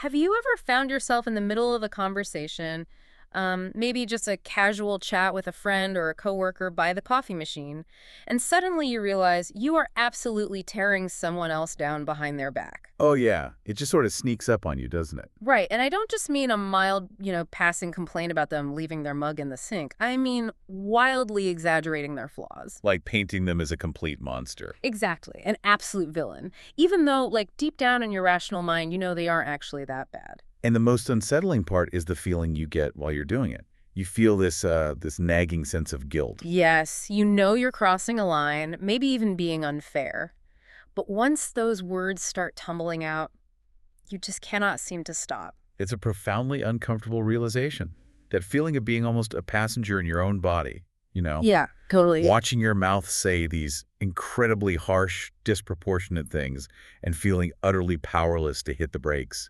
Have you ever found yourself in the middle of a conversation, maybe just a casual chat with a friend or a coworker by the coffee machine, and suddenly you realize you are absolutely tearing someone else down behind their back? Oh, yeah. It just sort of sneaks up on you, doesn't it? Right, and I don't just mean a mild, passing complaint about them leaving their mug in the sink. I mean wildly exaggerating their flaws. Like painting them as a complete monster. Exactly, an absolute villain. Even though, like, deep down in your rational mind, you know they aren't actually that bad. And the most unsettling part is the feeling you get while you're doing it. You feel this nagging sense of guilt. Yes, you know you're crossing a line, maybe even being unfair. But once those words start tumbling out, you just cannot seem to stop. It's a profoundly uncomfortable realization. That feeling of being almost a passenger in your own body, you know? Yeah, totally. Watching your mouth say these incredibly harsh, disproportionate things and feeling utterly powerless to hit the brakes.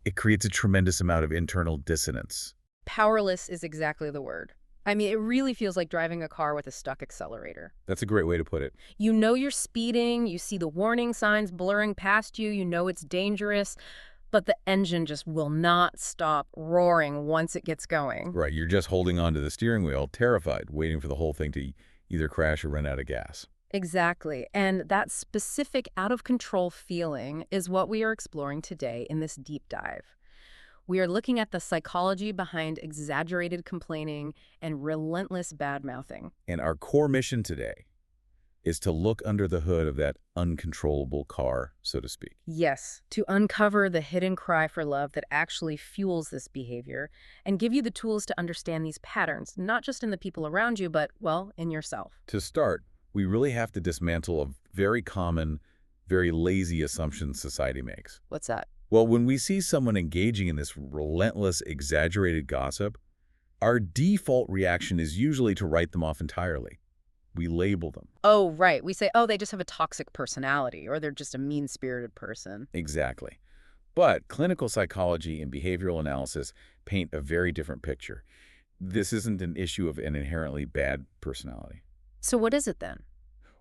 It creates a tremendous amount of internal dissonance. Powerless is exactly the word. I mean, it really feels like driving a car with a stuck accelerator. That's a great way to put it. You know you're speeding, you see the warning signs blurring past you, you know it's dangerous, but the engine just will not stop roaring once it gets going. Right, you're just holding onto the steering wheel, terrified, waiting for the whole thing to either crash or run out of gas. Exactly. And that specific out-of-control feeling is what we are exploring today in this deep dive. We are looking at the psychology behind exaggerated complaining and relentless bad-mouthing. And our core mission today is to look under the hood of that uncontrollable car, so to speak. Yes, to uncover the hidden cry for love that actually fuels this behavior and give you the tools to understand these patterns, not just in the people around you, but, well, in yourself. To start, we really have to dismantle a very common, very lazy assumption society makes. What's that? Well, when we see someone engaging in this relentless, exaggerated gossip, our default reaction is usually to write them off entirely. We label them. Oh, right. We say, oh, they just have a toxic personality, or they're just a mean-spirited person. Exactly. But clinical psychology and behavioral analysis paint a very different picture. This isn't an issue of an inherently bad personality. So what is it then?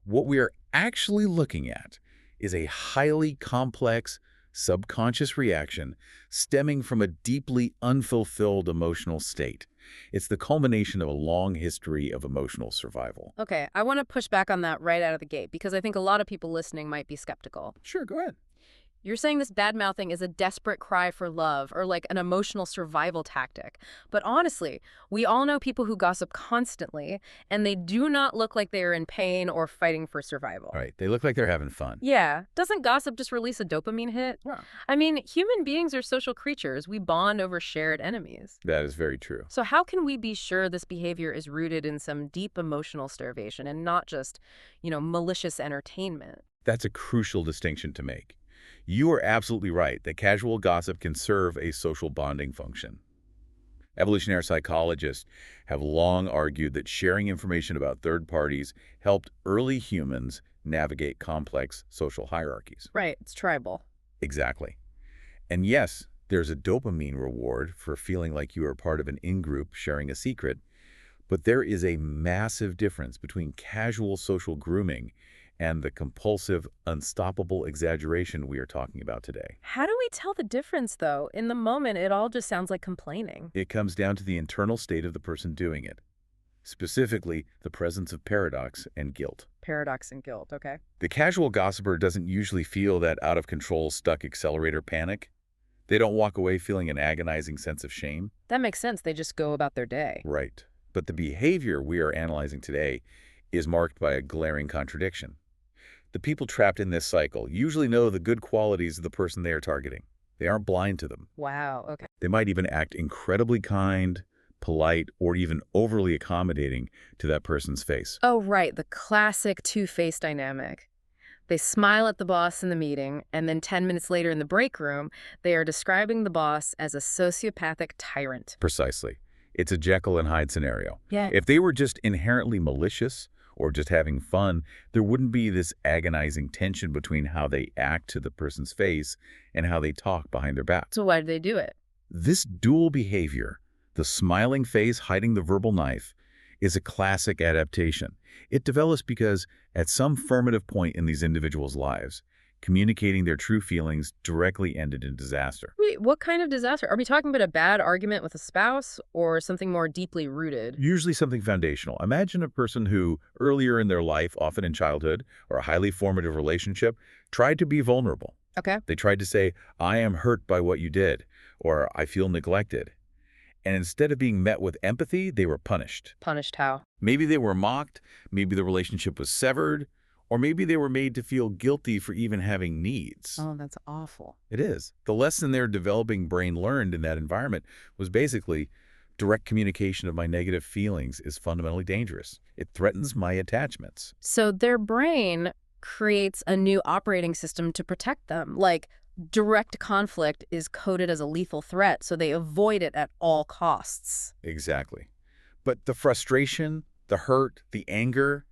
What we are actually looking at is a highly complex, subconscious reaction stemming from a deeply unfulfilled emotional state. It's the culmination of a long history of emotional survival. Okay, I want to push back on that right out of the gate because I think a lot of people listening might be skeptical. Sure, go ahead. You're saying this bad-mouthing is a desperate cry for love or like an emotional survival tactic. But honestly, we all know people who gossip constantly, and they do not look like they are in pain or fighting for survival. All right, they look like they're having fun. Yeah. Doesn't gossip just release a dopamine hit? Yeah. I mean, human beings are social creatures. We bond over shared enemies. That is very true. So how can we be sure this behavior is rooted in some deep emotional starvation and not just, malicious entertainment? That's a crucial distinction to make. You are absolutely right that casual gossip can serve a social bonding function. Evolutionary psychologists have long argued that sharing information about third parties helped early humans navigate complex social hierarchies. Right, it's tribal. Exactly. And yes, there's a dopamine reward for feeling like you are part of an in-group sharing a secret, but there is a massive difference between casual social grooming and the compulsive, unstoppable exaggeration we are talking about today. How do we tell the difference, though? In the moment, it all just sounds like complaining. It comes down to the internal state of the person doing it, specifically the presence of paradox and guilt. Paradox and guilt, okay. The casual gossiper doesn't usually feel that out-of-control, stuck accelerator panic. They don't walk away feeling an agonizing sense of shame. That makes sense. They just go about their day. Right. But the behavior we are analyzing today is marked by a glaring contradiction. The people trapped in this cycle usually know the good qualities of the person they are targeting. They aren't blind to them. Wow, okay. They might even act incredibly kind, polite, or even overly accommodating to that person's face. Oh, right, the classic two-face dynamic. They smile at the boss in the meeting, and then 10 minutes later in the break room, they are describing the boss as a sociopathic tyrant. Precisely. It's a Jekyll and Hyde scenario. Yeah. If they were just inherently malicious or just having fun, there wouldn't be this agonizing tension between how they act to the person's face and how they talk behind their back. So why do they do it? This dual behavior, the smiling face hiding the verbal knife, is a classic adaptation. It develops because at some formative point in these individuals' lives, Communicating their true feelings directly ended in disaster. Wait, what kind of disaster? Are we talking about a bad argument with a spouse or something more deeply rooted? Usually something foundational. Imagine a person who, earlier in their life, often in childhood or a highly formative relationship, tried to be vulnerable. Okay. They tried to say, I am hurt by what you did, or I feel neglected. And instead of being met with empathy, they were punished. Punished how? Maybe they were mocked, maybe the relationship was severed, or maybe they were made to feel guilty for even having needs. Oh, that's awful. It is. The lesson their developing brain learned in that environment was basically direct communication of my negative feelings is fundamentally dangerous. It threatens my attachments. So their brain creates a new operating system to protect them. Like direct conflict is coded as a lethal threat, so they avoid it at all costs. Exactly. But the frustration, the hurt, the anger,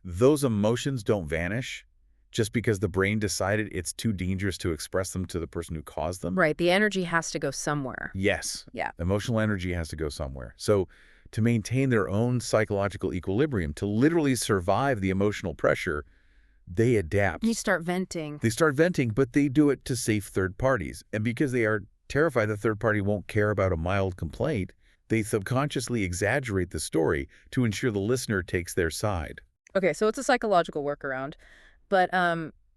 those emotions don't vanish just because the brain decided it's too dangerous to express them to the person who caused them. Right, the energy has to go somewhere. Yes. Yeah. Emotional energy has to go somewhere. So to maintain their own psychological equilibrium, to literally survive the emotional pressure, they adapt. You start venting. They start venting, but they do it to safe third parties. And because they are terrified the third party won't care about a mild complaint, they subconsciously exaggerate the story to ensure the listener takes their side. Okay, so it's a psychological workaround. But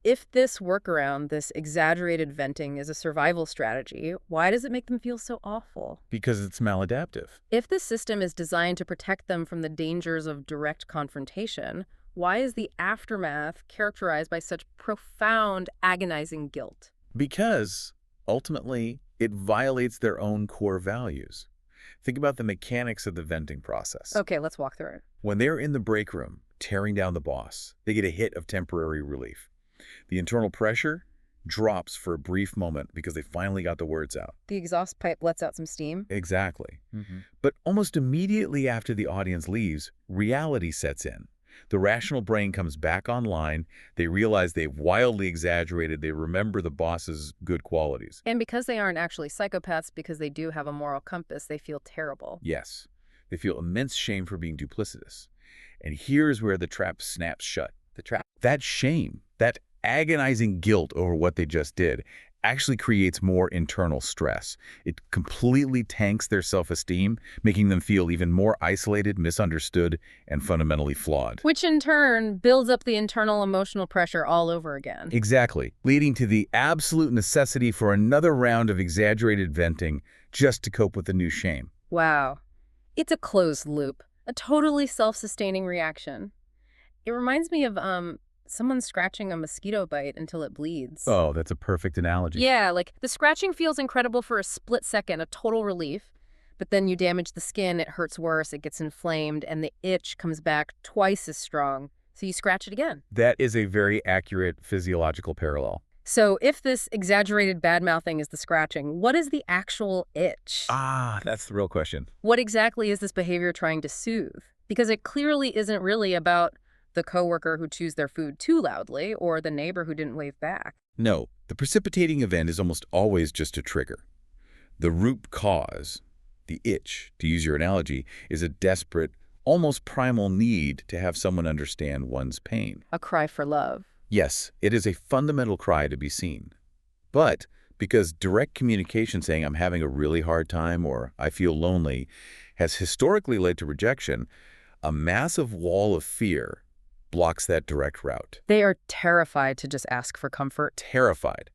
if this workaround, this exaggerated venting, is a survival strategy, why does it make them feel so awful? Because it's maladaptive. If the system is designed to protect them from the dangers of direct confrontation, why is the aftermath characterized by such profound, agonizing guilt? Because, ultimately, it violates their own core values. Think about the mechanics of the venting process. Okay, let's walk through it. When they're in the break room, tearing down the boss, they get a hit of temporary relief. The internal pressure drops for a brief moment because they finally got the words out. The exhaust pipe lets out some steam. Exactly. But almost immediately after the audience leaves, reality sets in. The rational brain comes back online. They realize they've wildly exaggerated. They remember the boss's good qualities. And because they aren't actually psychopaths, because they do have a moral compass, they feel terrible. Yes. They feel immense shame for being duplicitous. And here's where the trap snaps shut. That shame, that agonizing guilt over what they just did, actually creates more internal stress. It completely tanks their self-esteem, making them feel even more isolated, misunderstood, and fundamentally flawed. Which in turn builds up the internal emotional pressure all over again. Exactly, leading to the absolute necessity for another round of exaggerated venting just to cope with the new shame. Wow. It's a closed loop, a totally self-sustaining reaction. It reminds me of someone scratching a mosquito bite until it bleeds. Oh, that's a perfect analogy. Yeah, like the scratching feels incredible for a split second, a total relief. But then you damage the skin, it hurts worse, it gets inflamed, and the itch comes back twice as strong. So you scratch it again. That is a very accurate physiological parallel. So if this exaggerated bad-mouthing is the scratching, what is the actual itch? Ah, that's the real question. What exactly is this behavior trying to soothe? Because it clearly isn't really about the coworker who chews their food too loudly or the neighbor who didn't wave back. No, the precipitating event is almost always just a trigger. The root cause, the itch, to use your analogy, is a desperate, almost primal need to have someone understand one's pain. A cry for love. Yes, it is a fundamental cry to be seen. But because direct communication saying I'm having a really hard time or I feel lonely has historically led to rejection, a massive wall of fear blocks that direct route. They are terrified to just ask for comfort. Terrified.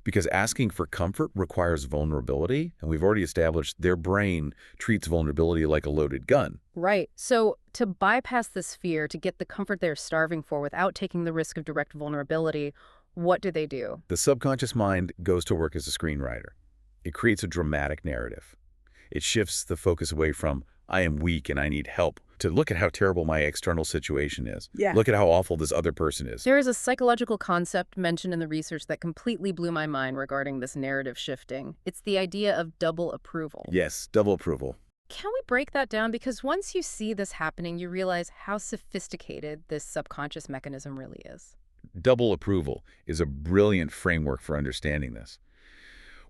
Because asking for comfort requires vulnerability, and we've already established their brain treats vulnerability like a loaded gun. Right. So to bypass this fear, to get the comfort they're starving for without taking the risk of direct vulnerability, what do they do? The subconscious mind goes to work as a screenwriter. It creates a dramatic narrative. It shifts the focus away from, I am weak and I need help, to look at how terrible my external situation is. Yeah. Look at how awful this other person is. There is a psychological concept mentioned in the research that completely blew my mind regarding this narrative shifting. It's the idea of double approval. Yes, double approval. Can we break that down? Because once you see this happening, you realize how sophisticated this subconscious mechanism really is. Double approval is a brilliant framework for understanding this.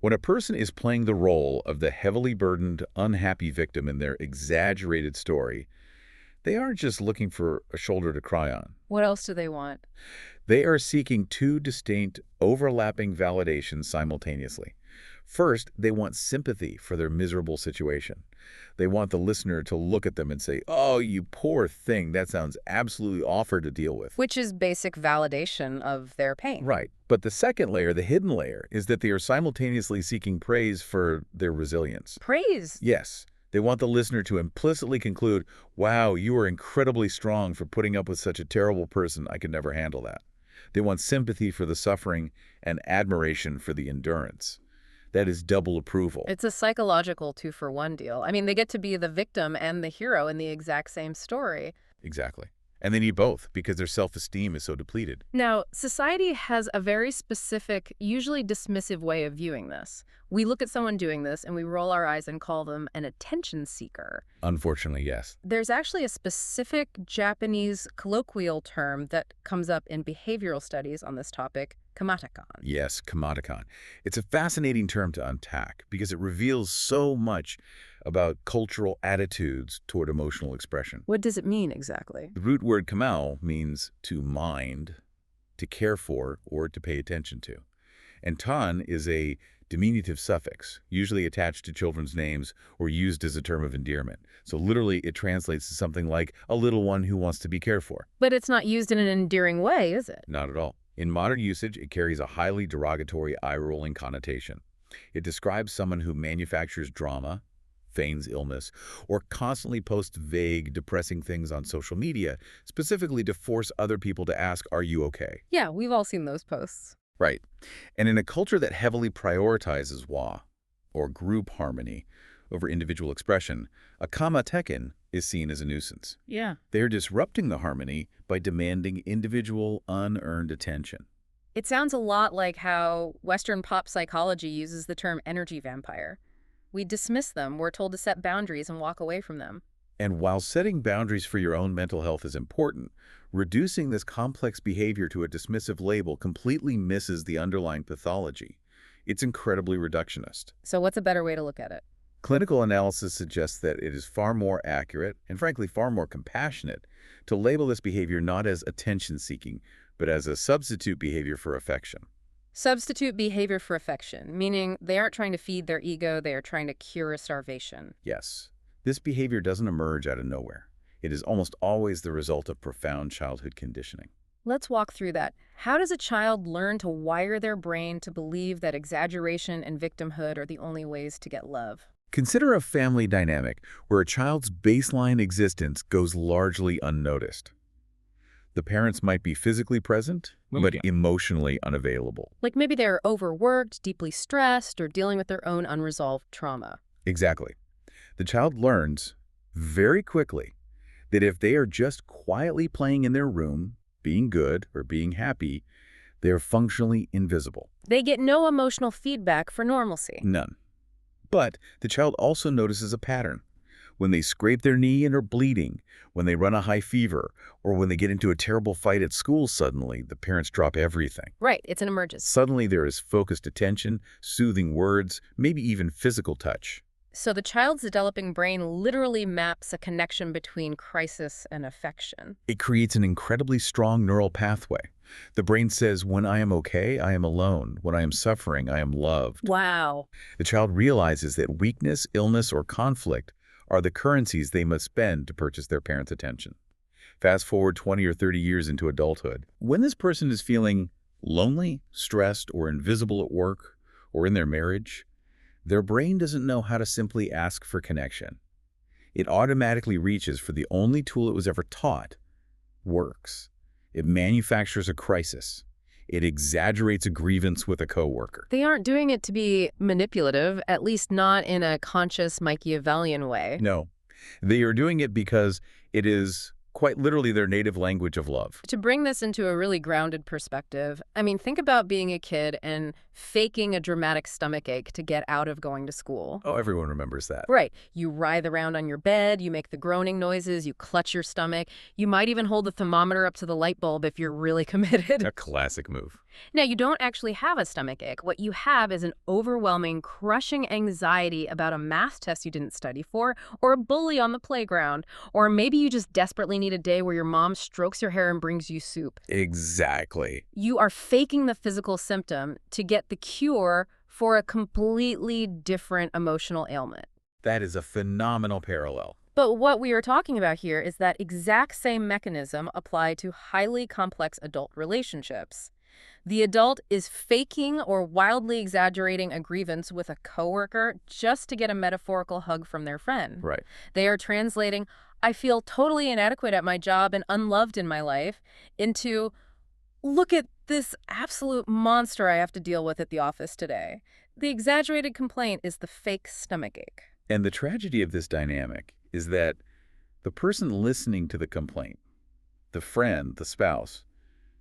When a person is playing the role of the heavily burdened, unhappy victim in their exaggerated story, They aren't just looking for a shoulder to cry on. What else do they want? They are seeking two distinct, overlapping validations simultaneously. First, they want sympathy for their miserable situation. They want the listener to look at them and say, "Oh, you poor thing, that sounds absolutely awful to deal with." Which is basic validation of their pain. Right. But the second layer, the hidden layer, is that they are simultaneously seeking praise for their resilience. Praise. Yes, they want the listener to implicitly conclude, "Wow, you are incredibly strong for putting up with such a terrible person. I could never handle that." They want sympathy for the suffering and admiration for the endurance. That is double approval. It's a psychological two-for-one deal. I mean, they get to be the victim and the hero in the exact same story. Exactly. And they need both because their self-esteem is so depleted. Now, society has a very specific, usually dismissive way of viewing this. We look at someone doing this and we roll our eyes and call them an attention seeker. Unfortunately, yes. There's actually a specific Japanese colloquial term that comes up in behavioral studies on this topic, kamatakan. Yes, kamatakan. It's a fascinating term to unpack because it reveals so much about cultural attitudes toward emotional expression. What does it mean exactly? The root word kamau means to mind, to care for, or to pay attention to. And tan is a diminutive suffix, usually attached to children's names or used as a term of endearment. So literally, it translates to something like a little one who wants to be cared for. But it's not used in an endearing way, is it? Not at all. In modern usage, it carries a highly derogatory, eye-rolling connotation. It describes someone who manufactures drama, feigns illness, or constantly posts vague, depressing things on social media, specifically to force other people to ask, "Are you okay?" Yeah, we've all seen those posts. Right. And in a culture that heavily prioritizes wa, or group harmony, over individual expression, a kamateken is seen as a nuisance. Yeah. They're disrupting the harmony by demanding individual, unearned attention. It sounds a lot like how Western pop psychology uses the term energy vampire. We dismiss them, we're told to set boundaries and walk away from them. And while setting boundaries for your own mental health is important, reducing this complex behavior to a dismissive label completely misses the underlying pathology. It's incredibly reductionist. So what's a better way to look at it? Clinical analysis suggests that it is far more accurate and frankly far more compassionate to label this behavior not as attention-seeking, but as a substitute behavior for affection. Substitute behavior for affection, meaning they aren't trying to feed their ego, they are trying to cure a starvation. Yes, this behavior doesn't emerge out of nowhere. It is almost always the result of profound childhood conditioning. Let's walk through that. How does a child learn to wire their brain to believe that exaggeration and victimhood are the only ways to get love? Consider a family dynamic where a child's baseline existence goes largely unnoticed. The parents might be physically present, but emotionally unavailable. Like maybe they're overworked, deeply stressed, or dealing with their own unresolved trauma. Exactly. The child learns very quickly that if they are just quietly playing in their room, being good or being happy, they're functionally invisible. They get no emotional feedback for normalcy. None. But the child also notices a pattern. When they scrape their knee and are bleeding, when they run a high fever, or when they get into a terrible fight at school suddenly, the parents drop everything. Right, it's an emergence. Suddenly there is focused attention, soothing words, maybe even physical touch. So the child's developing brain literally maps a connection between crisis and affection. It creates an incredibly strong neural pathway. The brain says, when I am okay, I am alone. When I am suffering, I am loved. Wow. The child realizes that weakness, illness, or conflict are the currencies they must spend to purchase their parents' attention. Fast forward 20 or 30 years into adulthood. When this person is feeling lonely, stressed, or invisible at work, or in their marriage, their brain doesn't know how to simply ask for connection. It automatically reaches for the only tool it was ever taught: works. It manufactures a crisis. It exaggerates a grievance with a coworker. They aren't doing it to be manipulative, at least not in a conscious Machiavellian way. No, they are doing it because it is quite literally their native language of love. To bring this into a really grounded perspective, I mean, think about being a kid and faking a dramatic stomachache to get out of going to school. Oh, everyone remembers that. Right. You writhe around on your bed, you make the groaning noises, you clutch your stomach. You might even hold the thermometer up to the light bulb if you're really committed. A classic move. Now, you don't actually have a stomachache. What you have is an overwhelming, crushing anxiety about a math test you didn't study for, or a bully on the playground, or maybe you just desperately need a day where your mom strokes your hair and brings you soup. Exactly. You are faking the physical symptom to get the cure for a completely different emotional ailment. That is a phenomenal parallel. But what we are talking about here is that exact same mechanism applied to highly complex adult relationships. The adult is faking or wildly exaggerating a grievance with a coworker just to get a metaphorical hug from their friend. Right. They are translating, "I feel totally inadequate at my job and unloved in my life," into, "Look at this absolute monster I have to deal with at the office today." The exaggerated complaint is the fake stomachache. And the tragedy of this dynamic is that the person listening to the complaint, the friend, the spouse,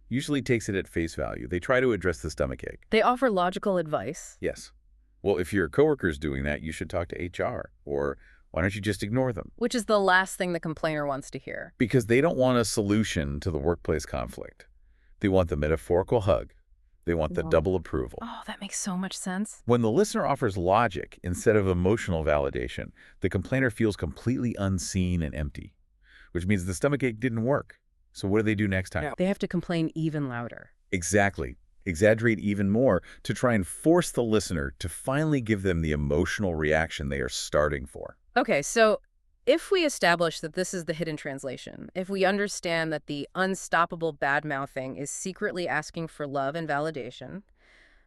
usually takes it at face value. They try to address the stomachache. They offer logical advice. Yes. Well, if your coworker's doing that, you should talk to HR. Or why don't you just ignore them? Which is the last thing the complainer wants to hear. Because they don't want a solution to the workplace conflict. They want the metaphorical hug. They want the Wow. double approval. Oh, that makes so much sense. When the listener offers logic instead of emotional validation, the complainer feels completely unseen and empty, which means the stomachache didn't work. So what do they do next time? They have to complain even louder. Exactly. Exaggerate even more to try and force the listener to finally give them the emotional reaction they are starting for. Okay, so if we establish that this is the hidden translation, if we understand that the unstoppable bad-mouthing is secretly asking for love and validation,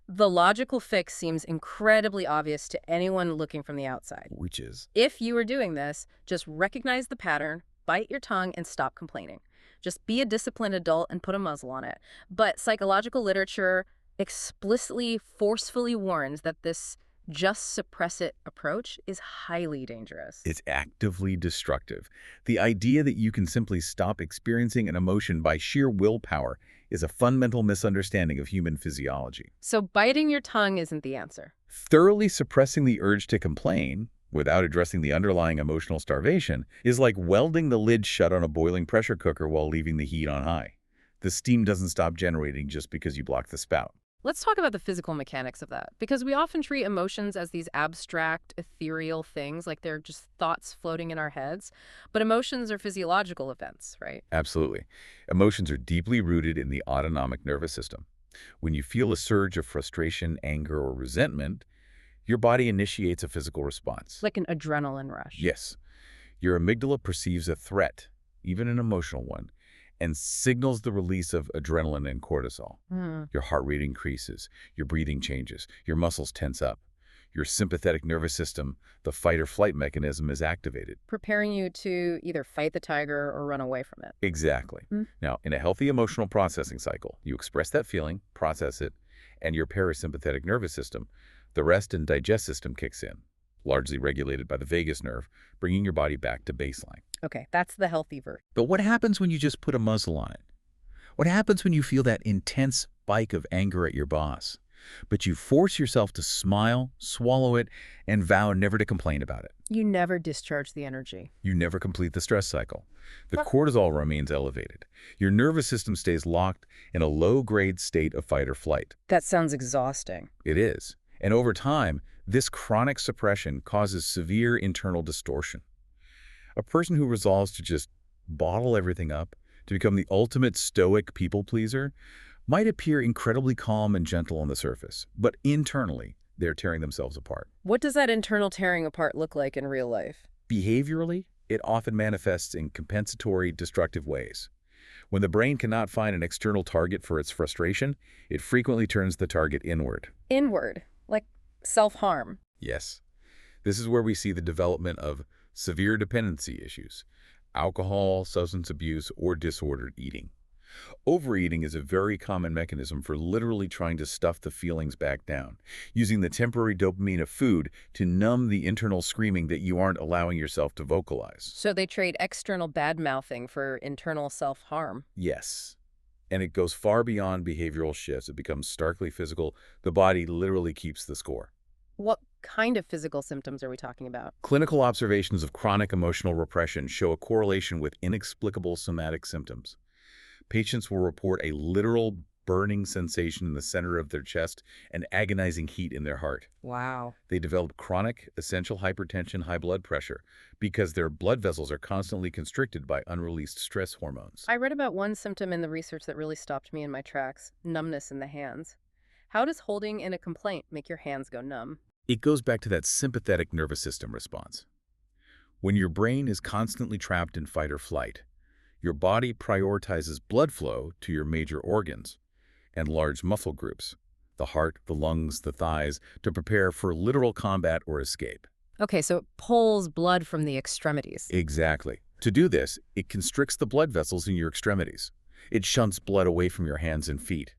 the logical fix seems incredibly obvious to anyone looking from the outside. Which is? If you are doing this, just recognize the pattern, bite your tongue, and stop complaining. Just be a disciplined adult and put a muzzle on it. But psychological literature explicitly, forcefully warns that this just suppress it approach is highly dangerous. It's actively destructive. The idea that you can simply stop experiencing an emotion by sheer willpower is a fundamental misunderstanding of human physiology. So biting your tongue isn't the answer. Thoroughly suppressing the urge to complain, without addressing the underlying emotional starvation, is like welding the lid shut on a boiling pressure cooker while leaving the heat on high. The steam doesn't stop generating just because you block the spout. Let's talk about the physical mechanics of that, because we often treat emotions as these abstract, ethereal things, like they're just thoughts floating in our heads. But emotions are physiological events, right? Absolutely. Emotions are deeply rooted in the autonomic nervous system. When you feel a surge of frustration, anger, or resentment, your body initiates a physical response. Like an adrenaline rush. Yes. Your amygdala perceives a threat, even an emotional one, and signals the release of adrenaline and cortisol. Your heart rate increases, your breathing changes, your muscles tense up. Your sympathetic nervous system, the fight-or-flight mechanism, is activated. Preparing you to either fight the tiger or run away from it. Exactly. Now, in a healthy emotional processing cycle, you express that feeling, process it, and your parasympathetic nervous system, the rest and digest system, kicks in, largely regulated by the vagus nerve, bringing your body back to baseline. Okay, that's the healthy version. But what happens when you just put a muzzle on it? What happens when you feel that intense spike of anger at your boss, but you force yourself to smile, swallow it, and vow never to complain about it? You never discharge the energy. You never complete the stress cycle. The cortisol remains elevated. Your nervous system stays locked in a low-grade state of fight or flight. That sounds exhausting. It is. And over time, this chronic suppression causes severe internal distortion. A person who resolves to just bottle everything up, to become the ultimate stoic people-pleaser, might appear incredibly calm and gentle on the surface, but internally, they're tearing themselves apart. What does that internal tearing apart look like in real life? Behaviorally, it often manifests in compensatory, destructive ways. When the brain cannot find an external target for its frustration, it frequently turns the target inward. Inward, like self-harm. Yes. This is where we see the development of severe dependency issues, alcohol, substance abuse, or disordered eating. Overeating is a very common mechanism for literally trying to stuff the feelings back down, using the temporary dopamine of food to numb the internal screaming that you aren't allowing yourself to vocalize. So they trade external bad-mouthing for internal self-harm. Yes. And it goes far beyond behavioral shifts. It becomes starkly physical. The body literally keeps the score. What kind of physical symptoms are we talking about? Clinical observations of chronic emotional repression show a correlation with inexplicable somatic symptoms. Patients will report a literal burning sensation in the center of their chest and agonizing heat in their heart. Wow. They develop chronic essential hypertension, high blood pressure, because their blood vessels are constantly constricted by unreleased stress hormones. I read about one symptom in the research that really stopped me in my tracks: numbness in the hands. How does holding in a complaint make your hands go numb? It goes back to that sympathetic nervous system response. When your brain is constantly trapped in fight or flight, your body prioritizes blood flow to your major organs and large muscle groups, the heart, the lungs, the thighs, to prepare for literal combat or escape. Okay, so it pulls blood from the extremities. Exactly. To do this, it constricts the blood vessels in your extremities. It shunts blood away from your hands and feet.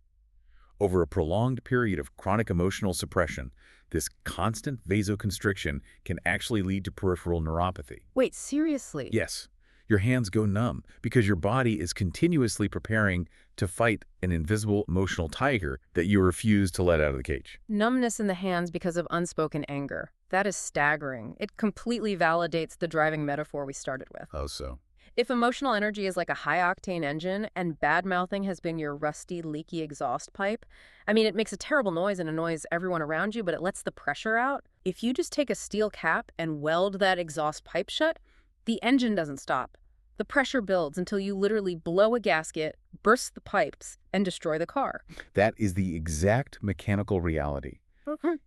Over a prolonged period of chronic emotional suppression, this constant vasoconstriction can actually lead to peripheral neuropathy. Wait, seriously? Yes, your hands go numb because your body is continuously preparing to fight an invisible emotional tiger that you refuse to let out of the cage. Numbness in the hands because of unspoken anger. That is staggering. It completely validates the driving metaphor we started with. Oh, so? If emotional energy is like a high-octane engine and bad-mouthing has been your rusty, leaky exhaust pipe, I mean, it makes a terrible noise and annoys everyone around you, but it lets the pressure out. If you just take a steel cap and weld that exhaust pipe shut, the engine doesn't stop. The pressure builds until you literally blow a gasket, burst the pipes, and destroy the car. That is the exact mechanical reality.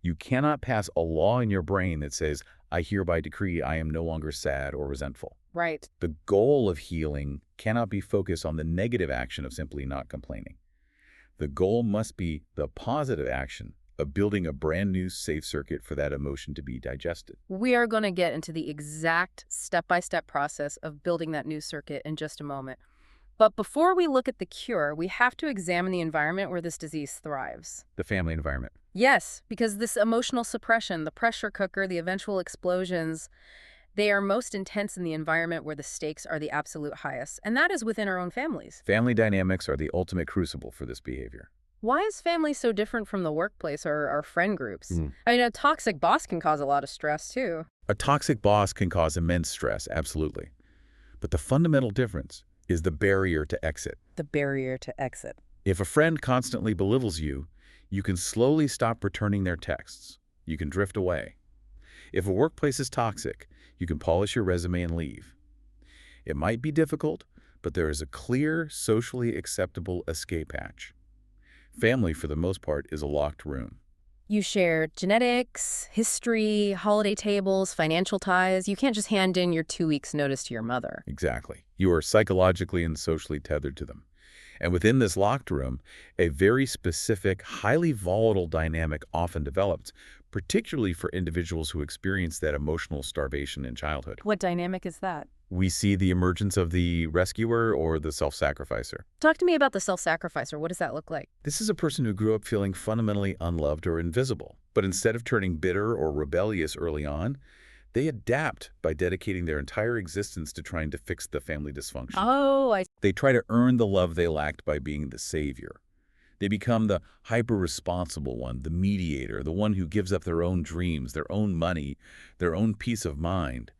You cannot pass a law in your brain that says, I hereby decree I am no longer sad or resentful. Right. The goal of healing cannot be focused on the negative action of simply not complaining. The goal must be the positive action of building a brand new safe circuit for that emotion to be digested. We are going to get into the exact step-by-step process of building that new circuit in just a moment. But before we look at the cure, we have to examine the environment where this disease thrives. The family environment. Yes, because this emotional suppression, the pressure cooker, the eventual explosions, they are most intense in the environment where the stakes are the absolute highest, and that is within our own families. Family dynamics are the ultimate crucible for this behavior. Why is family so different from the workplace or our friend groups? I mean, a toxic boss can cause a lot of stress, too. A toxic boss can cause immense stress, absolutely. But the fundamental difference is the barrier to exit. The barrier to exit. If a friend constantly belittles you, you can slowly stop returning their texts. You can drift away. If a workplace is toxic, you can polish your resume and leave. It might be difficult, but there is a clear, socially acceptable escape hatch. Family, for the most part, is a locked room. You share genetics, history, holiday tables, financial ties. You can't just hand in your 2 weeks' notice to your mother. Exactly. You are psychologically and socially tethered to them. And within this locked room, a very specific, highly volatile dynamic often develops, particularly for individuals who experience that emotional starvation in childhood. What dynamic is that? We see the emergence of the rescuer or the self-sacrificer. Talk to me about the self-sacrificer. What does that look like? This is a person who grew up feeling fundamentally unloved or invisible, but instead of turning bitter or rebellious early on, they adapt by dedicating their entire existence to trying to fix the family dysfunction. Oh, They try to earn the love they lacked by being the savior. They become the hyper-responsible one, the mediator, the one who gives up their own dreams, their own money, their own peace of mind,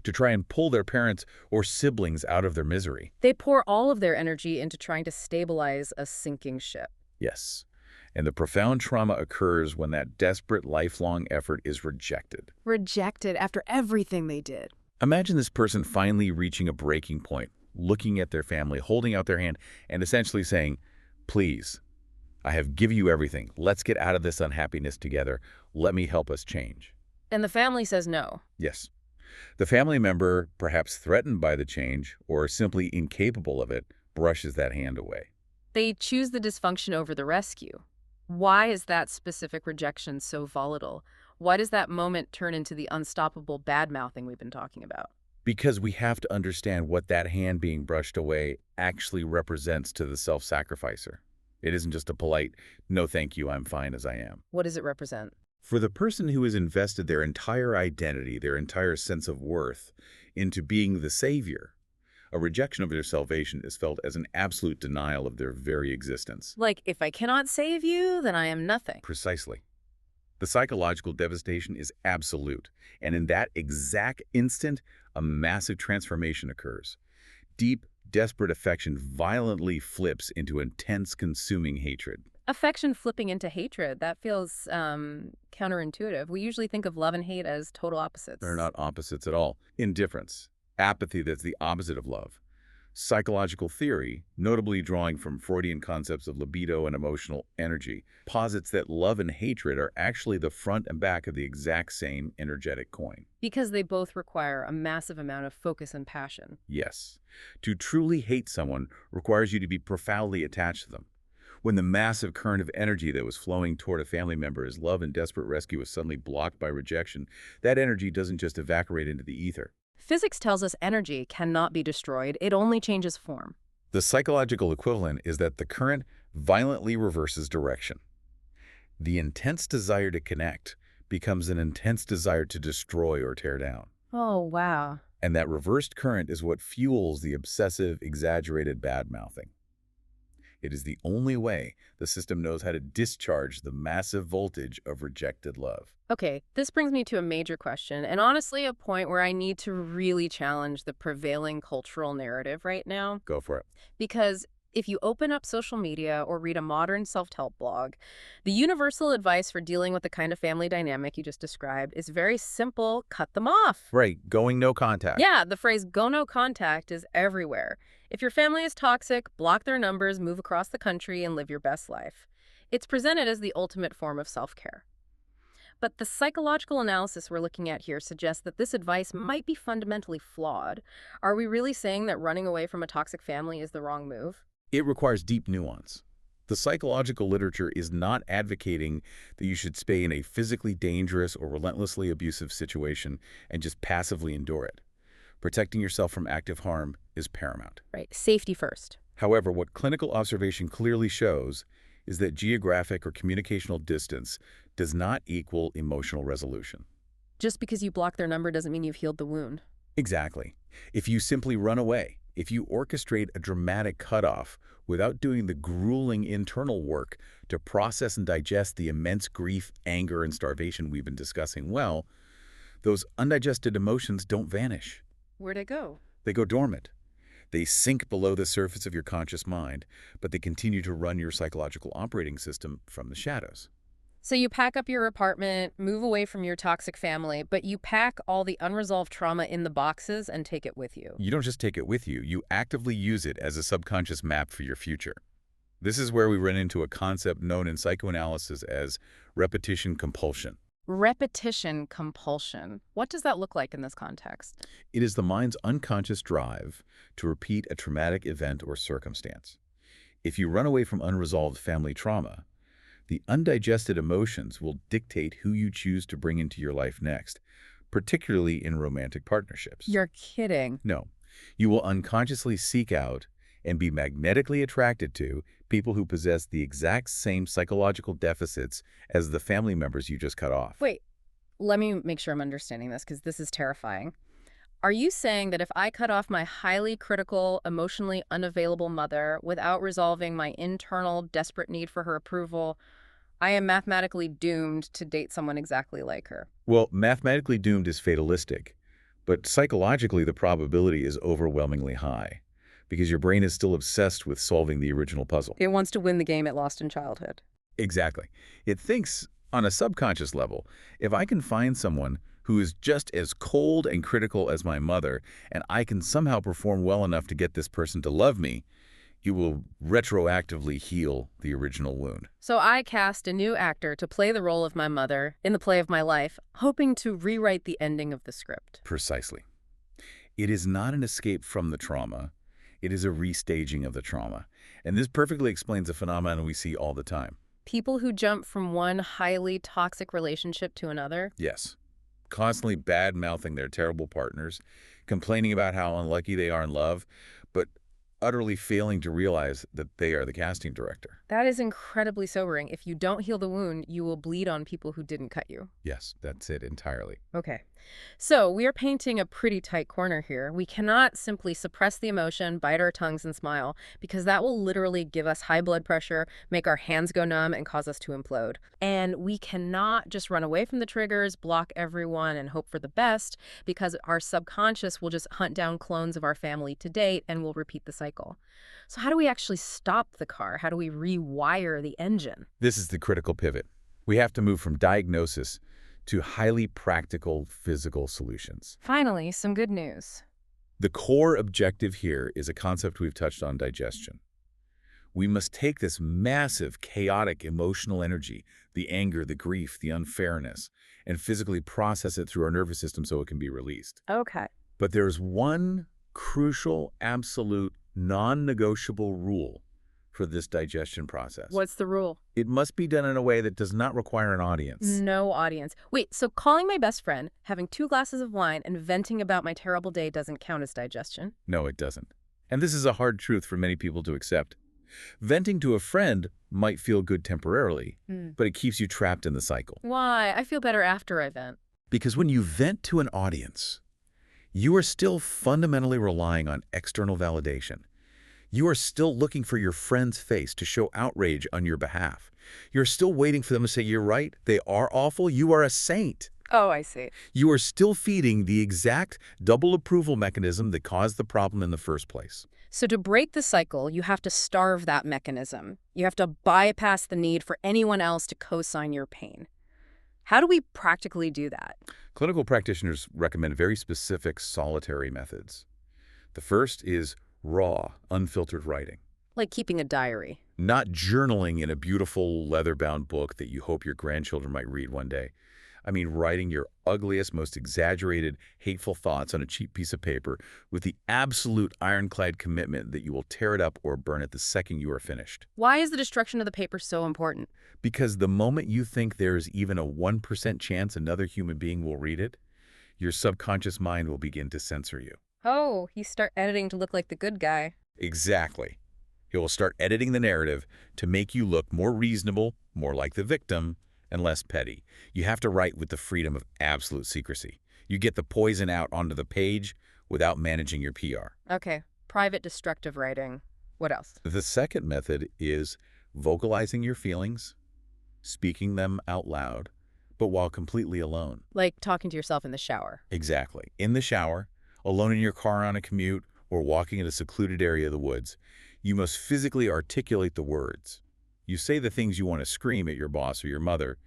to try and pull their parents or siblings out of their misery. They pour all of their energy into trying to stabilize a sinking ship. Yes. And the profound trauma occurs when that desperate, lifelong effort is rejected. Rejected after everything they did. Imagine this person finally reaching a breaking point, looking at their family, holding out their hand, and essentially saying, please, I have given you everything. Let's get out of this unhappiness together. Let me help us change. And the family says no. Yes. The family member, perhaps threatened by the change or simply incapable of it, brushes that hand away. They choose the dysfunction over the rescue. Why is that specific rejection so volatile? Why does that moment turn into the unstoppable bad-mouthing we've been talking about? Because we have to understand what that hand being brushed away actually represents to the self-sacrificer. It isn't just a polite, no thank you, I'm fine as I am. What does it represent? For the person who has invested their entire identity, their entire sense of worth into being the savior, A rejection of their salvation is felt as an absolute denial of their very existence. Like, if I cannot save you, then I am nothing. Precisely. The psychological devastation is absolute, and in that exact instant, a massive transformation occurs. Deep, desperate affection violently flips into intense, consuming hatred. Affection flipping into hatred, that feels counterintuitive. We usually think of love and hate as total They're opposites. not opposites at all. Indifference, apathy that's the opposite of love. Psychological theory, notably drawing from Freudian concepts of libido and emotional energy, posits that love and hatred are actually the front and back of the exact same energetic coin. Because they both require a massive amount of focus and passion. Yes, to truly hate someone requires you to be profoundly attached to them. When the massive current of energy that was flowing toward a family member's love and desperate rescue is suddenly blocked by rejection, that energy doesn't just evaporate into the ether. Physics tells us energy cannot be destroyed, it only changes form. The psychological equivalent is that the current violently reverses direction. The intense desire to connect becomes an intense desire to destroy or tear down. Oh, wow. And that reversed current is what fuels the obsessive, exaggerated bad-mouthing. It is the only way the system knows how to discharge the massive voltage of rejected love. Okay, this brings me to a major question, and honestly, a point where I need to really challenge the prevailing cultural narrative right now. Go for it. Because if you open up social media or read a modern self-help blog, the universal advice for dealing with the kind of family dynamic you just described is very simple: cut them off. Right, going no contact. Yeah, the phrase go no contact is everywhere. If your family is toxic, block their numbers, move across the country, and live your best life. It's presented as the ultimate form of self-care. But the psychological analysis we're looking at here suggests that this advice might be fundamentally flawed. Are we really saying that running away from a toxic family is the wrong move? It requires deep nuance. The psychological literature is not advocating that you should stay in a physically dangerous or relentlessly abusive situation and just passively endure it. Protecting yourself from active harm is paramount. Right, safety first. However, what clinical observation clearly shows is that geographic or communicational distance does not equal emotional resolution. Just because you block their number doesn't mean you've healed the wound. Exactly. If you simply run away, if you orchestrate a dramatic cutoff without doing the grueling internal work to process and digest the immense grief, anger, and starvation we've been discussing, well, those undigested emotions don't vanish. Where'd it go? They go dormant. They sink below the surface of your conscious mind, but they continue to run your psychological operating system from the shadows. So you pack up your apartment, move away from your toxic family, but you pack all the unresolved trauma in the boxes and take it with you. You don't just take it with you, you actively use it as a subconscious map for your future. This is where we run into a concept known in psychoanalysis as repetition compulsion. Repetition compulsion. What does that look like in this context? It is the mind's unconscious drive to repeat a traumatic event or circumstance. If you run away from unresolved family trauma, the undigested emotions will dictate who you choose to bring into your life next, particularly in romantic partnerships. You're kidding. No, you will unconsciously seek out and be magnetically attracted to people who possess the exact same psychological deficits as the family members you just cut off. Wait, let me make sure I'm understanding this because this is terrifying. Are you saying that if I cut off my highly critical, emotionally unavailable mother without resolving my internal, desperate need for her approval, I am mathematically doomed to date someone exactly like her? Well, mathematically doomed is fatalistic, but psychologically the probability is overwhelmingly high because your brain is still obsessed with solving the original puzzle. It wants to win the game it lost in childhood. Exactly. It thinks on a subconscious level, if I can find someone who is just as cold and critical as my mother, and I can somehow perform well enough to get this person to love me, it will retroactively heal the original wound. So I cast a new actor to play the role of my mother in the play of my life, hoping to rewrite the ending of the script. Precisely. It is not an escape from the trauma. It is a restaging of the trauma. And this perfectly explains a phenomenon we see all the time. People who jump from one highly toxic relationship to another. Yes. Constantly bad-mouthing their terrible partners, complaining about how unlucky they are in love, but utterly failing to realize that they are the casting director. That is incredibly sobering. If you don't heal the wound, you will bleed on people who didn't cut you. Yes, that's it entirely. Okay. So we are painting a pretty tight corner here. We cannot simply suppress the emotion, bite our tongues, and smile, because that will literally give us high blood pressure, make our hands go numb, and cause us to implode. And we cannot just run away from the triggers, block everyone, and hope for the best, because our subconscious will just hunt down clones of our family to date and will repeat the cycle. So how do we actually stop the car? How do we rewire the engine? This is the critical pivot. We have to move from diagnosis to highly practical physical solutions. Finally, some good news. The core objective here is a concept we've touched on: digestion. We must take this massive, chaotic emotional energy, the anger, the grief, the unfairness, and physically process it through our nervous system so it can be released. Okay. But there's one crucial, absolute, non-negotiable rule for this digestion process. What's the rule? It must be done in a way that does not require an audience. No audience. Wait, so calling my best friend, having 2 glasses of wine, and venting about my terrible day doesn't count as digestion? No, it doesn't. And this is a hard truth for many people to accept. Venting to a friend might feel good temporarily, but it keeps you trapped in the cycle. Why? I feel better after I vent. Because when you vent to an audience, you are still fundamentally relying on external validation. You are still looking for your friend's face to show outrage on your behalf. You're still waiting for them to say, "You're right, they are awful, you are a saint." Oh, I see. You are still feeding the exact double approval mechanism that caused the problem in the first place. So to break the cycle, you have to starve that mechanism. You have to bypass the need for anyone else to co-sign your pain. How do we practically do that? Clinical practitioners recommend very specific solitary methods. The first is raw, unfiltered writing. Like keeping a diary. Not journaling in a beautiful leather-bound book that you hope your grandchildren might read one day. I mean, writing your ugliest, most exaggerated, hateful thoughts on a cheap piece of paper with the absolute ironclad commitment that you will tear it up or burn it the second you are finished. Why is the destruction of the paper so important? Because the moment you think there is even a 1% chance another human being will read it, your subconscious mind will begin to censor you. Oh, you start editing to look like the good guy. Exactly. It will start editing the narrative to make you look more reasonable, more like the victim, and less petty. You have to write with the freedom of absolute secrecy. You get the poison out onto the page without managing your PR. Okay, private destructive writing. What else? The second method is vocalizing your feelings, speaking them out loud, but while completely alone. Like talking to yourself in the shower. Exactly. In the shower, alone in your car on a commute, or walking in a secluded area of the woods, you must physically articulate the words. You say the things you want to scream at your boss or your mother,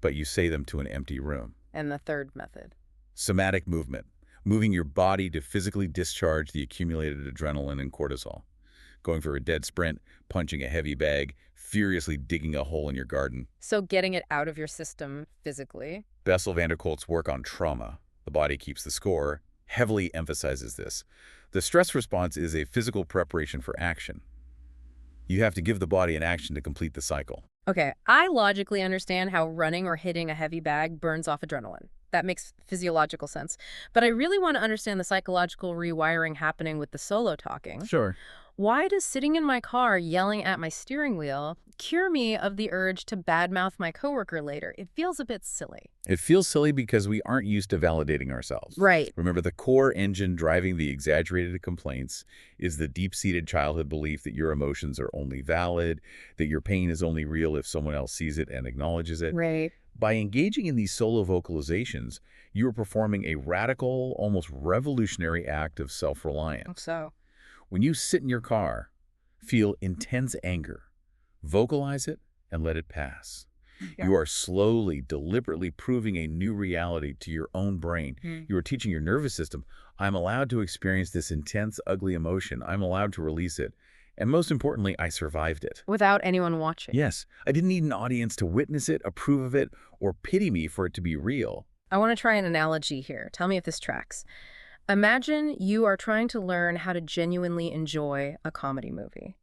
but you say them to an empty room. And the third method? Somatic movement, moving your body to physically discharge the accumulated adrenaline and cortisol. Going for a dead sprint, punching a heavy bag, furiously digging a hole in your garden. So getting it out of your system physically? Bessel van der Kolk's work on trauma, The Body Keeps the Score, heavily emphasizes this. The stress response is a physical preparation for action. You have to give the body an action to complete the cycle. Okay, I logically understand how running or hitting a heavy bag burns off adrenaline. That makes physiological sense. But I really want to understand the psychological rewiring happening with the solo talking. Sure. Why does sitting in my car yelling at my steering wheel cure me of the urge to badmouth my coworker later? It feels a bit silly. It feels silly because we aren't used to validating ourselves. Right. Remember, the core engine driving the exaggerated complaints is the deep-seated childhood belief that your emotions are only valid, that your pain is only real if someone else sees it and acknowledges it. Right. By engaging in these solo vocalizations, you are performing a radical, almost revolutionary act of self-reliance. So? When you sit in your car, feel intense anger, vocalize it, and let it pass. Yeah. You are slowly, deliberately proving a new reality to your own brain. You are teaching your nervous system, I'm allowed to experience this intense, ugly emotion. I'm allowed to release it. And most importantly, I survived it. Without anyone watching. Yes, I didn't need an audience to witness it, approve of it, or pity me for it to be real. I want to try an analogy here. Tell me if this tracks. Imagine you are trying to learn how to genuinely enjoy a comedy movie.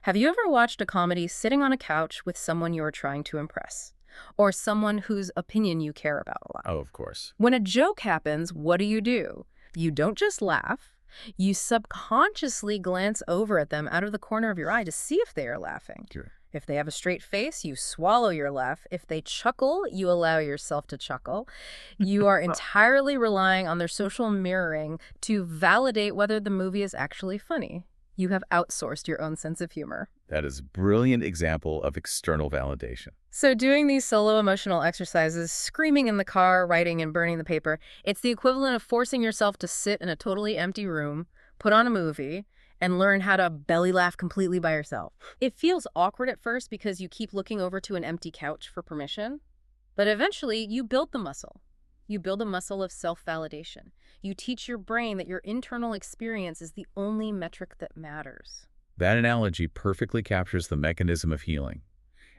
Have you ever watched a comedy sitting on a couch with someone you are trying to impress? Or someone whose opinion you care about a lot? Oh, of course. When a joke happens, what do? You don't just laugh. You subconsciously glance over at them out of the corner of your eye to see if they are laughing. Sure. If they have a straight face, you swallow your laugh. If they chuckle, you allow yourself to chuckle. You are entirely relying on their social mirroring to validate whether the movie is actually funny. You have outsourced your own sense of humor. That is a brilliant example of external validation. So doing these solo emotional exercises, screaming in the car, writing and burning the paper, it's the equivalent of forcing yourself to sit in a totally empty room, put on a movie, and learn how to belly laugh completely by yourself. It feels awkward at first because you keep looking over to an empty couch for permission, but eventually you build the muscle. You build a muscle of self-validation. You teach your brain that your internal experience is the only metric that matters. That analogy perfectly captures the mechanism of healing.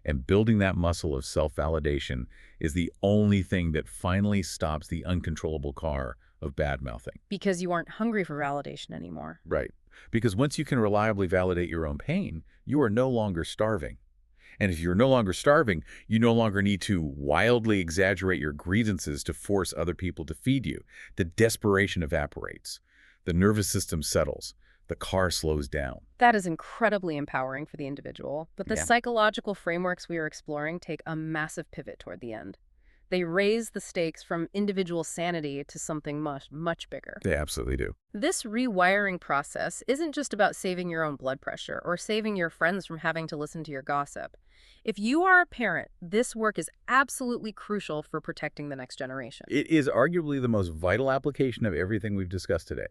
And building that muscle of self-validation is the only thing that finally stops the uncontrollable car of bad-mouthing. Because you aren't hungry for validation anymore. Right. Because once you can reliably validate your own pain, you are no longer starving. And if you're no longer starving, you no longer need to wildly exaggerate your grievances to force other people to feed you. The desperation evaporates. The nervous system settles. The car slows down. That is incredibly empowering for the individual, but the Yeah. psychological frameworks we are exploring take a massive pivot toward the end. They raise the stakes from individual sanity to something much, much bigger. They absolutely do. This rewiring process isn't just about saving your own blood pressure or saving your friends from having to listen to your gossip. If you are a parent, this work is absolutely crucial for protecting the next generation. It is arguably the most vital application of everything we've discussed today.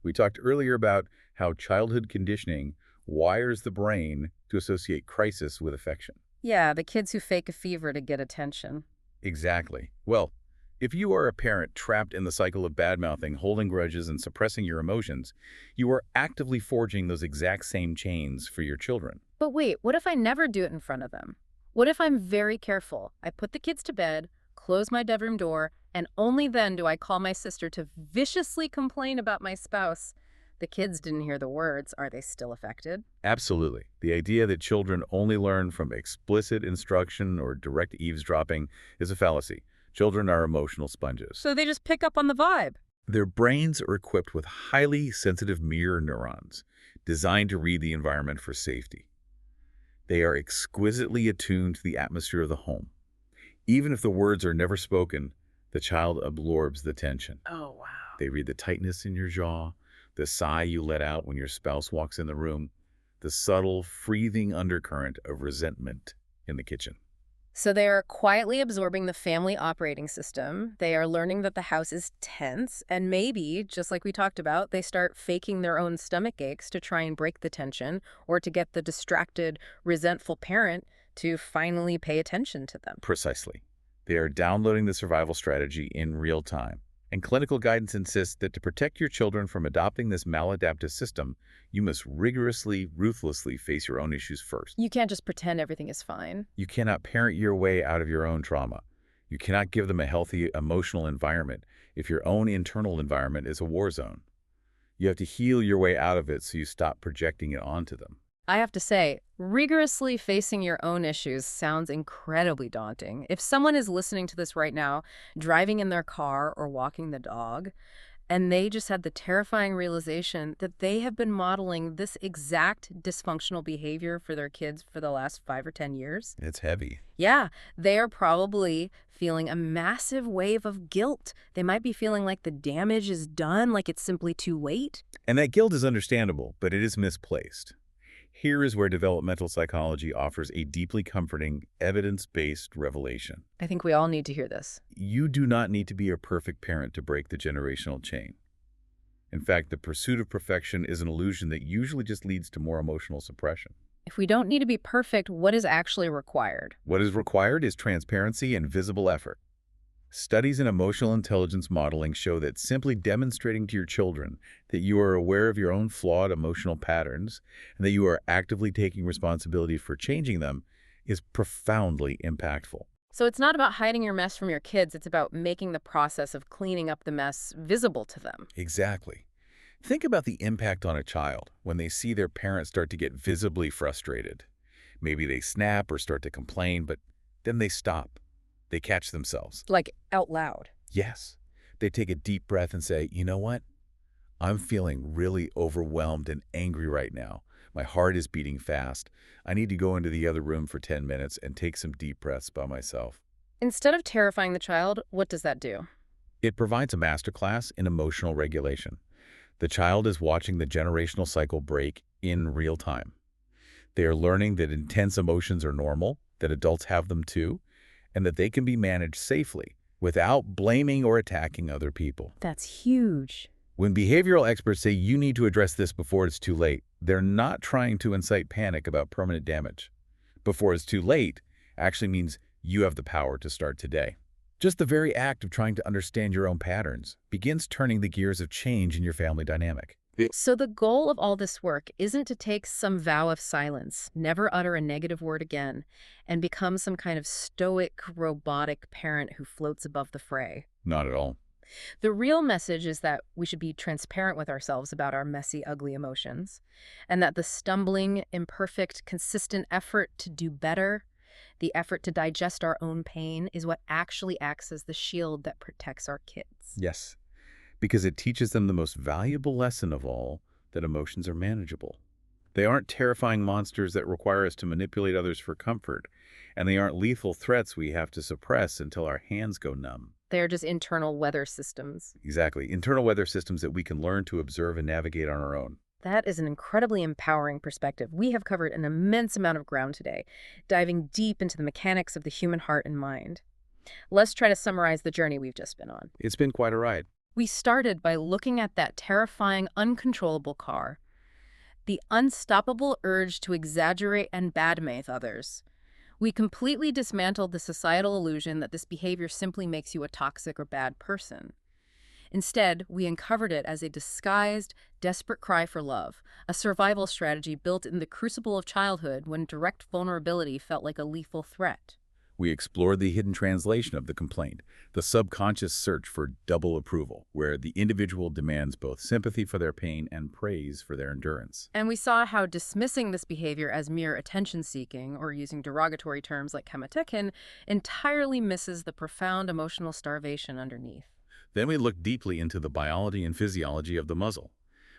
We talked earlier about how childhood conditioning wires the brain to associate crisis with affection. Yeah, the kids who fake a fever to get attention. Exactly. Well, if you are a parent trapped in the cycle of bad-mouthing, holding grudges, and suppressing your emotions, you are actively forging those exact same chains for your children. But wait, what if I never do it in front of them? What if I'm very careful? I put the kids to bed, close my bedroom door, and only then do I call my sister to viciously complain about my spouse. The kids didn't hear the words. Are they still affected? Absolutely. The idea that children only learn from explicit instruction or direct eavesdropping is a fallacy. Children are emotional sponges. So they just pick up on the vibe. Their brains are equipped with highly sensitive mirror neurons designed to read the environment for safety. They are exquisitely attuned to the atmosphere of the home. Even if the words are never spoken, the child absorbs the tension. Oh, wow. They read the tightness in your jaw, the sigh you let out when your spouse walks in the room, the subtle, breathing undercurrent of resentment in the kitchen. So they are quietly absorbing the family operating system. They are learning that the house is tense. And maybe, just like we talked about, they start faking their own stomach aches to try and break the tension or to get the distracted, resentful parent to finally pay attention to them. Precisely. They are downloading the survival strategy in real time. And clinical guidance insists that to protect your children from adopting this maladaptive system, you must rigorously, ruthlessly face your own issues first. You can't just pretend everything is fine. You cannot parent your way out of your own trauma. You cannot give them a healthy emotional environment if your own internal environment is a war zone. You have to heal your way out of it so you stop projecting it onto them. I have to say, rigorously facing your own issues sounds incredibly daunting. If someone is listening to this right now, driving in their car or walking the dog, and they just had the terrifying realization that they have been modeling this exact dysfunctional behavior for their kids for the last 5 or 10 years. It's heavy. Yeah, they are probably feeling a massive wave of guilt. They might be feeling like the damage is done, like it's simply too late. And that guilt is understandable, but it is misplaced. Here is where developmental psychology offers a deeply comforting, evidence-based revelation. I think we all need to hear this. You do not need to be a perfect parent to break the generational chain. In fact, the pursuit of perfection is an illusion that usually just leads to more emotional suppression. If we don't need to be perfect, what is actually required? What is required is transparency and visible effort. Studies in emotional intelligence modeling show that simply demonstrating to your children that you are aware of your own flawed emotional patterns and that you are actively taking responsibility for changing them is profoundly impactful. So it's not about hiding your mess from your kids, it's about making the process of cleaning up the mess visible to them. Exactly. Think about the impact on a child when they see their parents start to get visibly frustrated. Maybe they snap or start to complain, but then they stop. They catch themselves. Like out loud. Yes. They take a deep breath and say, you know what? I'm feeling really overwhelmed and angry right now. My heart is beating fast. I need to go into the other room for 10 minutes and take some deep breaths by myself. Instead of terrifying the child, what does that do? It provides a masterclass in emotional regulation. The child is watching the generational cycle break in real time. They are learning that intense emotions are normal, that adults have them too, and that they can be managed safely without blaming or attacking other people. That's huge. When behavioral experts say you need to address this before it's too late, they're not trying to incite panic about permanent damage. Before it's too late actually means you have the power to start today. Just the very act of trying to understand your own patterns begins turning the gears of change in your family dynamic. So the goal of all this work isn't to take some vow of silence, never utter a negative word again, and become some kind of stoic, robotic parent who floats above the fray. Not at all. The real message is that we should be transparent with ourselves about our messy, ugly emotions, and that the stumbling, imperfect, consistent effort to do better, the effort to digest our own pain, is what actually acts as the shield that protects our kids. Yes, because it teaches them the most valuable lesson of all, that emotions are manageable. They aren't terrifying monsters that require us to manipulate others for comfort, and they aren't lethal threats we have to suppress until our hands go numb. They're just internal weather systems. Exactly. Internal weather systems that we can learn to observe and navigate on our own. That is an incredibly empowering perspective. We have covered an immense amount of ground today, diving deep into the mechanics of the human heart and mind. Let's try to summarize the journey we've just been on. It's been quite a ride. We started by looking at that terrifying, uncontrollable car, the unstoppable urge to exaggerate and badmouth others. We completely dismantled the societal illusion that this behavior simply makes you a toxic or bad person. Instead, we uncovered it as a disguised, desperate cry for love, a survival strategy built in the crucible of childhood when direct vulnerability felt like a lethal threat. We explored the hidden translation of the complaint, the subconscious search for double approval, where the individual demands both sympathy for their pain and praise for their endurance. And we saw how dismissing this behavior as mere attention-seeking, or using derogatory terms like kamatekin, entirely misses the profound emotional starvation underneath. Then we looked deeply into the biology and physiology of the muzzle.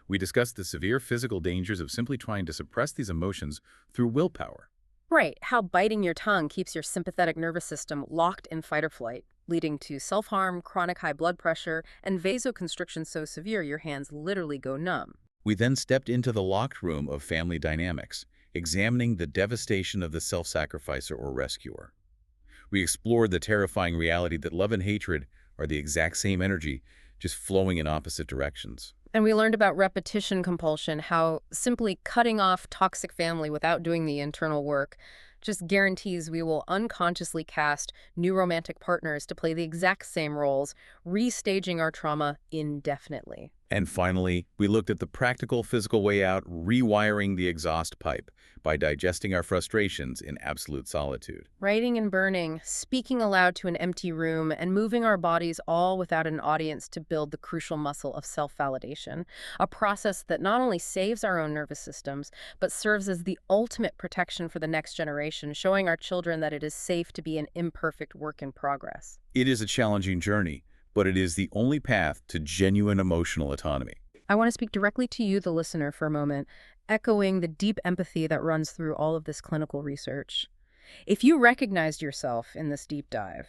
We discussed the severe physical dangers of simply trying to suppress these emotions through willpower. Right, how biting your tongue keeps your sympathetic nervous system locked in fight or flight, leading to self-harm, chronic high blood pressure, and vasoconstriction so severe your hands literally go numb. We then stepped into the locked room of family dynamics, examining the devastation of the self-sacrificer or rescuer. We explored the terrifying reality that love and hatred are the exact same energy, just flowing in opposite directions. And we learned about repetition compulsion, how simply cutting off toxic family without doing the internal work just guarantees we will unconsciously cast new romantic partners to play the exact same roles, restaging our trauma indefinitely. And finally, we looked at the practical physical way out, rewiring the exhaust pipe by digesting our frustrations in absolute solitude. Writing and burning, speaking aloud to an empty room, and moving our bodies all without an audience to build the crucial muscle of self-validation, a process that not only saves our own nervous systems, but serves as the ultimate protection for the next generation, showing our children that it is safe to be an imperfect work in progress. It is a challenging journey, but it is the only path to genuine emotional autonomy. I want to speak directly to you, the listener, for a moment, echoing the deep empathy that runs through all of this clinical research. If you recognized yourself in this deep dive,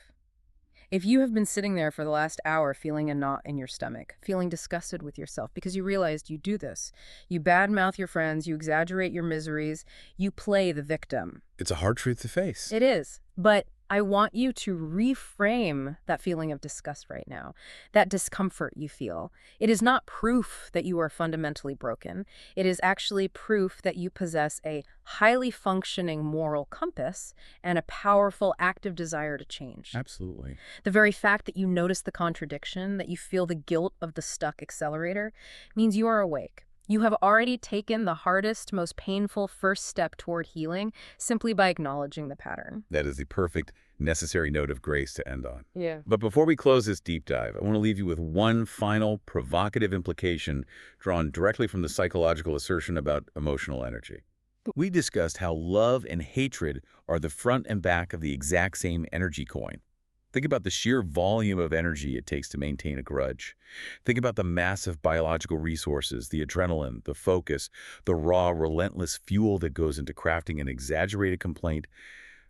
if you have been sitting there for the last hour feeling a knot in your stomach, feeling disgusted with yourself because you realized you do this, you badmouth your friends, you exaggerate your miseries, you play the victim. It's a hard truth to face. It is, but I want you to reframe that feeling of disgust right now, that discomfort you feel. It is not proof that you are fundamentally broken. It is actually proof that you possess a highly functioning moral compass and a powerful active desire to change. Absolutely. The very fact that you notice the contradiction, that you feel the guilt of the stuck accelerator, means you are awake. You have already taken the hardest, most painful first step toward healing simply by acknowledging the pattern. That is the perfect, necessary note of grace to end on. Yeah. But before we close this deep dive, I want to leave you with one final provocative implication drawn directly from the psychological assertion about emotional energy. We discussed how love and hatred are the front and back of the exact same energy coin. Think about the sheer volume of energy it takes to maintain a grudge. Think about the massive biological resources, the adrenaline, the focus, the raw, relentless fuel that goes into crafting an exaggerated complaint,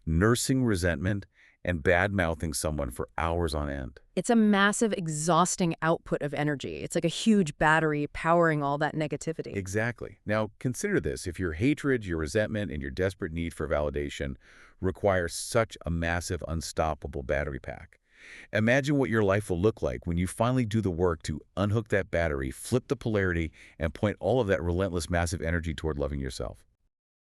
nursing resentment, and bad-mouthing someone for hours on end. It's a massive, exhausting output of energy. It's like a huge battery powering all that negativity. Exactly. Now, consider this. If your hatred, your resentment, and your desperate need for validation require such a massive, unstoppable battery pack, imagine what your life will look like when you finally do the work to unhook that battery, flip the polarity, and point all of that relentless, massive energy toward loving yourself.